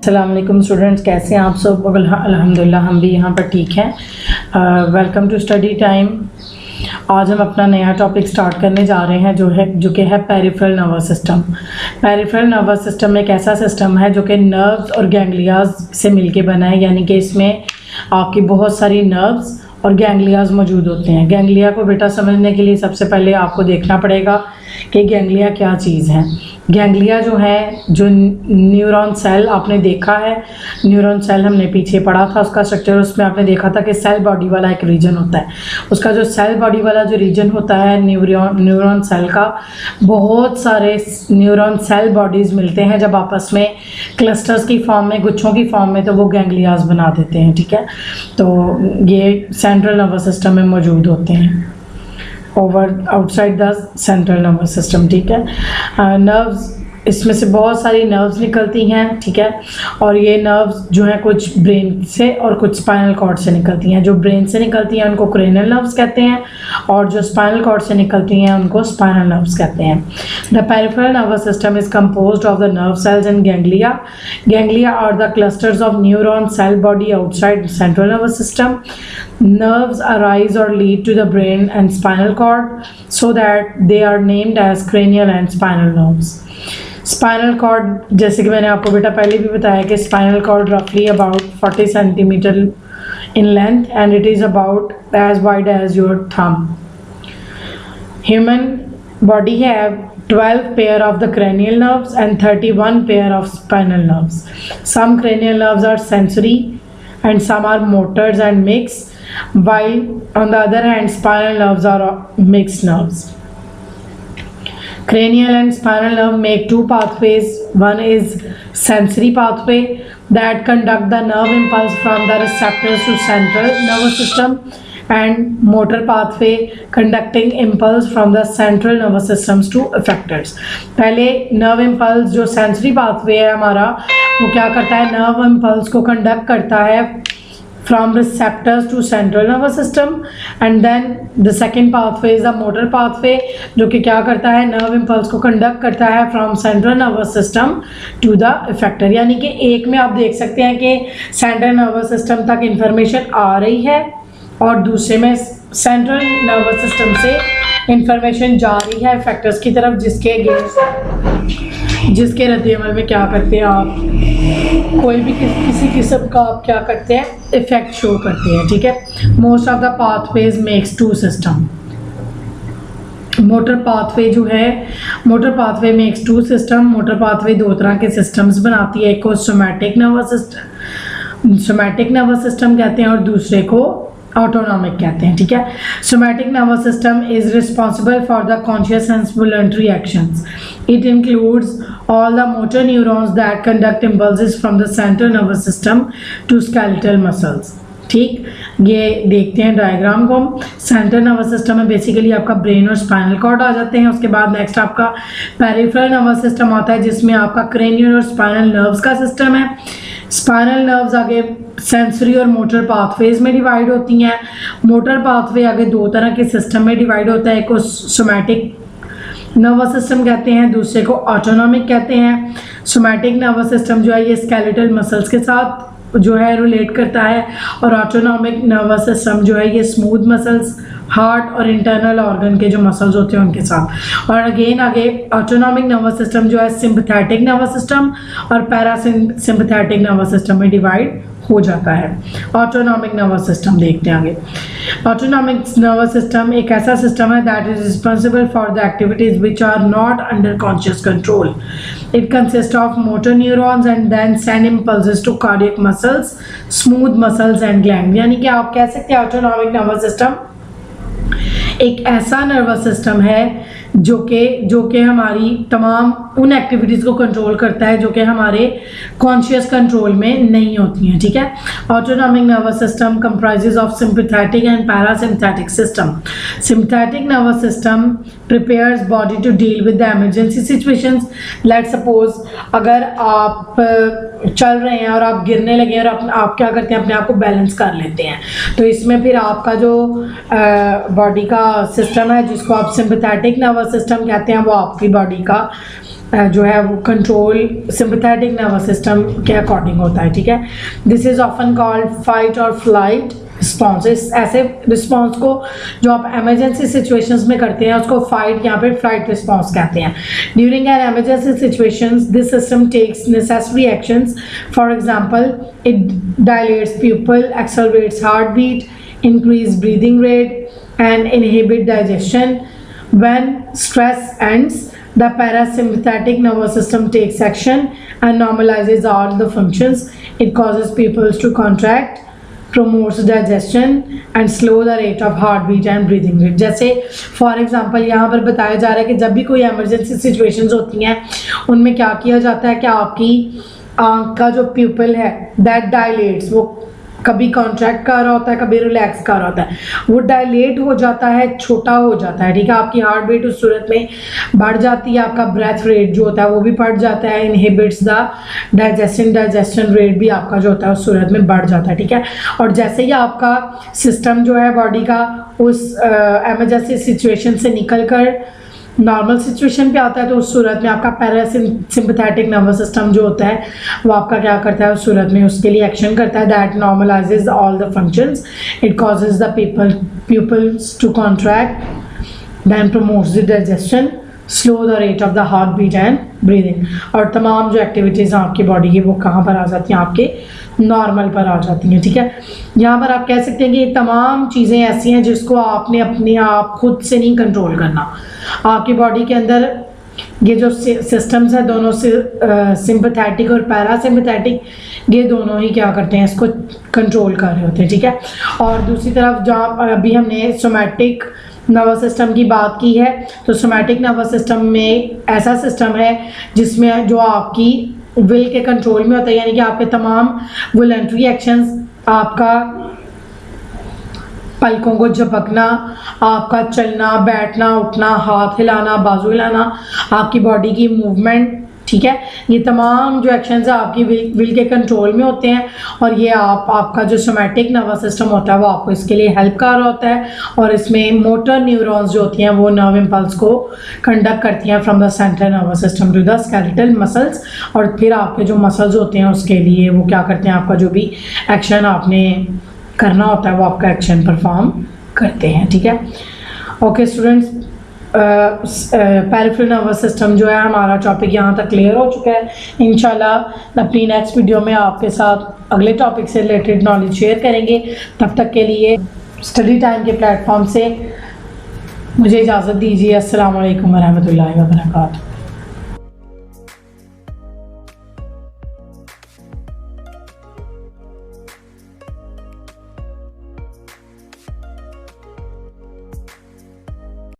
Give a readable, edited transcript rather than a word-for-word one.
अस्सलाम वालेकुम स्टूडेंट्स, कैसे हैं आप सब? अल्हम्दुलिल्लाह हम भी यहाँ पर ठीक हैं। Welcome to study time. आज हम अपना नया टॉपिक स्टार्ट करने जा रहे हैं जो कि है peripheral nervous system. Peripheral nervous system एक ऐसा सिस्टम है जो कि नर्व्स और गैंग्लियाज से मिलके बना है, यानी कि इसमें आपकी बहुत सारी नर्व्स और गैंग्लियाज मौजूद होते हैं। गैंग्लिया को बेटा समझने के लिए सबसे पहले आपको देखना पड़ेगा कि गैंग्लिया क्या चीज़ है। गैंग्लिया जो है, जो न्यूरॉन सेल आपने देखा है, न्यूरॉन सेल हमने पीछे पढ़ा था उसका स्ट्रक्चर, उसमें आपने देखा था कि सेल बॉडी वाला एक रीजन होता है। उसका जो सेल बॉडी वाला जो रीजन होता है न्यूरॉन सेल का, बहुत सारे न्यूरॉन सेल बॉडीज़ मिलते हैं जब आपस में क्लस्टर्स की फॉर्म में, गुच्छों की फॉर्म में, तो वो गैंग्लियाज बना देते हैं। ठीक है, तो ये सेंट्रल नर्वस सिस्टम में मौजूद होते हैं, outside the central nervous system. ठीक है, नर्व्स, इसमें से बहुत सारी नर्व्स निकलती हैं। ठीक है, और ये नर्व्स जो हैं कुछ ब्रेन से और कुछ स्पाइनल कॉर्ड से निकलती हैं। जो ब्रेन से निकलती हैं उनको क्रेनियल नर्व्स कहते हैं, और जो स्पाइनल कॉर्ड से निकलती हैं उनको स्पाइनल नर्व्स कहते हैं। The peripheral nervous system is composed of the nerve cells and ganglia. Ganglia are the clusters of neuron cell body outside central nervous system. Nerves arise or lead to the brain and spinal cord, so that they are named as cranial and spinal nerves. Spinal cord, जैसे कि मैंने आपको बेटा पहले भी बताया कि spinal cord रफली about 40 centimetre in length and it is about as wide as your thumb. Human body have 12 pair of the cranial nerves and 31 pair of spinal nerves. Some cranial nerves are sensory and some are motors and mixed, while on the other hand spinal nerves are mixed nerves. Cranial and spinal nerve make two pathways. One is sensory pathway that conduct the nerve impulse from the receptors to central nervous system, and motor pathway conducting impulse from the central nervous systems to effectors. पहले nerve impulse जो sensory pathway है हमारा, वो क्या करता है, nerve impulse को conduct करता है from receptors to central nervous system, and then the second pathway is the motor pathway जो कि क्या करता है, nerve impulse को conduct करता है from central nervous system to the effector. यानी कि एक में आप देख सकते हैं कि central nervous system तक information आ रही है और दूसरे में सेंट्रल नर्वस सिस्टम से इंफॉर्मेशन जा रही है इफेक्टर्स की तरफ, जिसके रद्द-ए-अमल में क्या करते हैं आप, कोई भी किसी किस्म का आप क्या करते हैं, इफेक्ट शो करते हैं. ठीक है, most of the pathways makes to system. Motor pathway जो है, motor pathway makes to system. Motor pathway दो तरह के सिस्टम्स बनाती है, एक को सोमैटिक नर्वस सिस्टम कहते हैं और दूसरे को ऑटोनॉमिक कहते हैं. ठीक है, somatic nervous system is responsible for the conscious and voluntary actions. It includes all the motor neurons that conduct impulses from the central nervous system to skeletal muscles. ठीक, ये देखते हैं डायग्राम को. सेंट्रल नर्वस सिस्टम में basically आपका brain और spinal cord आ जाते हैं. उसके बाद नेक्स्ट आपका पेरिफेरल नर्वस सिस्टम आता है, जिसमें आपका क्रेनियल और स्पाइनल नर्व्स का सिस्टम है. स्पाइनल नर्व्स आगे सेंसरी और मोटर पाथवेज में डिवाइड होती हैं. मोटर पाथवे आगे दो तरह के सिस्टम में डिवाइड होता है, एक को सोमैटिक नर्वस सिस्टम कहते हैं, दूसरे को ऑटोनॉमिक कहते हैं. सोमैटिक नर्वस सिस्टम जो है ये स्केलेटल मसल्स के साथ जो है रिलेट करता है, और ऑटोनॉमिक नर्वस सिस्टम जो है ये स्मूथ मसल्स, हार्ट और इंटरनल ऑर्गन के जो मसल्स होते हैं उनके साथ. और अगेन आगे ऑटोनॉमिक नर्वस सिस्टम जो है सिंपैथेटिक नर्वस सिस्टम और पैरासिम्पैथेटिक नर्वस सिस्टम में डिवाइड हो जाता है. ऑटोनॉमिक नर्वस सिस्टम देखते हैं आगे. ऑटोनॉमिक नर्वस सिस्टम एक ऐसा सिस्टम है that is responsible for the activities which are not under conscious control. It consist of motor neurons and then send impulses to cardiac muscles, smooth muscles and gland. यानी कि आप कह सकते हैं autonomic nervous system एक ऐसा nervous system है जो कि हमारी तमाम उन एक्टिविटीज़ को कंट्रोल करता है जो कि हमारे कॉन्शियस कंट्रोल में नहीं होती हैं. ठीक है, autonomic nervous system comprises of sympathetic and parasympathetic system. Sympathetic nervous system prepares body to deal with the emergency situations. Let's suppose अगर आप चल रहे हैं और आप गिरने लगे और आप क्या करते हैं, अपने आप को बैलेंस कर लेते हैं, तो इसमें फिर आपका जो बॉडी का सिस्टम है जिसको आप सिंपैथेटिक नर्वस सिस्टम कहते हैं, वो आपकी बॉडी का जो है वो कंट्रोल सिंपैथेटिक नर्वस सिस्टम के अकॉर्डिंग होता है, ठीक है। This is often called fight और फ्लाइट रिस्पॉन्स। ऐसे रिस्पॉन्स को जो आप इमरजेंसी सिचुएशंस में करते हैं उसको फाइट, यहाँ पे फ्लाइट रिस्पॉन्स कहते हैं। During an emergency situations this system takes necessary actions, for example it dilates pupil, accelerates heart beat, increase breathing rate and inhibit digestion. When stress ends the parasympathetic nervous system takes action and normalizes all the functions. It causes pupils to contract, promotes digestion and slow the rate of heartbeat and breathing rate. जैसे for example यहाँ पर बताया जा रहा है कि जब भी कोई इमरजेंसी सिचुएशंस होती हैं उनमें क्या किया जाता है कि आपकी आँख का जो प्यूपल है दैट डायलेट्स, वो कभी कॉन्ट्रैक्ट कर रहा होता है, कभी रिलैक्स कर रहा होता है, वो डायलेट हो जाता है, छोटा हो जाता है, ठीक है। आपकी हार्ट बीट उस सूरत में बढ़ जाती है, आपका ब्रेथ रेट जो होता है वो भी बढ़ जाता है, इनहिबिट्स द डाइजेशन रेट भी आपका जो होता है उस सूरत में बढ़ जाता है, ठीक है। और जैसे ही आपका सिस्टम जो है बॉडी का उस इमरजेंसी सिचुएशन से निकल कर नॉर्मल सिचुएशन पे आता है तो उस सूरत में आपका पैरासिम्पैथेटिक नर्वस सिस्टम जो होता है वो आपका क्या करता है उस सूरत में उसके लिए एक्शन करता है। That normalises all the functions, it causes the pupils to contract, then promotes the digestion, slow the rate of the heart beat and breathing. और तमाम जो एक्टिविटीज़ हैं आपकी बॉडी की वो कहाँ पर आ जाती हैं, आपके नॉर्मल पर आ जाती हैं, ठीक है। यहाँ पर आप कह सकते हैं कि ये तमाम चीज़ें ऐसी हैं जिसको आपने अपने आप खुद से नहीं कंट्रोल करना। आपकी बॉडी के अंदर ये जो सिस्टम्स हैं दोनों से सिंपैथेटिक और पैरासिम्पैथेटिक, ये दोनों ही क्या करते हैं, इसको कंट्रोल कर रहे होते हैं, ठीक है। और दूसरी तरफ जहाँ अभी हमने सोमैटिक नर्वस सिस्टम की बात की है, तो सोमैटिक नर्वस सिस्टम में ऐसा सिस्टम है जिसमें जो आपकी विल के कंट्रोल में होता है, यानी कि आपके तमाम वॉलंटरी एक्शंस, आपका पलकों को झपकना, आपका चलना, बैठना, उठना, हाथ हिलाना, बाजू हिलाना, आपकी बॉडी की मूवमेंट, ठीक है, ये तमाम जो एक्शंस है आपकी विल के कंट्रोल में होते हैं। और ये आपका जो सोमैटिक नर्वस सिस्टम होता है वो आपको इसके लिए हेल्प कर रहा होता है। और इसमें मोटर न्यूरॉन्स जो होती हैं वो नर्व इम्पल्स को कंडक्ट करती हैं from the central nervous system to the skeletal muscles. और फिर आपके जो मसल्स होते हैं उसके लिए वो क्या करते हैं, आपका जो भी एक्शन आपने करना होता है वो आपका एक्शन परफॉर्म करते हैं, ठीक है। Okay students, peripheral nervous system जो है हमारा टॉपिक यहाँ तक क्लियर हो चुका है। इंशाल्लाह अपनी नेक्स्ट वीडियो में आपके साथ अगले टॉपिक से रिलेटेड नॉलेज शेयर करेंगे। तब तक के लिए स्टडी टाइम के प्लेटफॉर्म से मुझे इजाज़त दीजिए। अस्सलाम वालेकुम वरहमतुल्लाहि वबरकातुहू।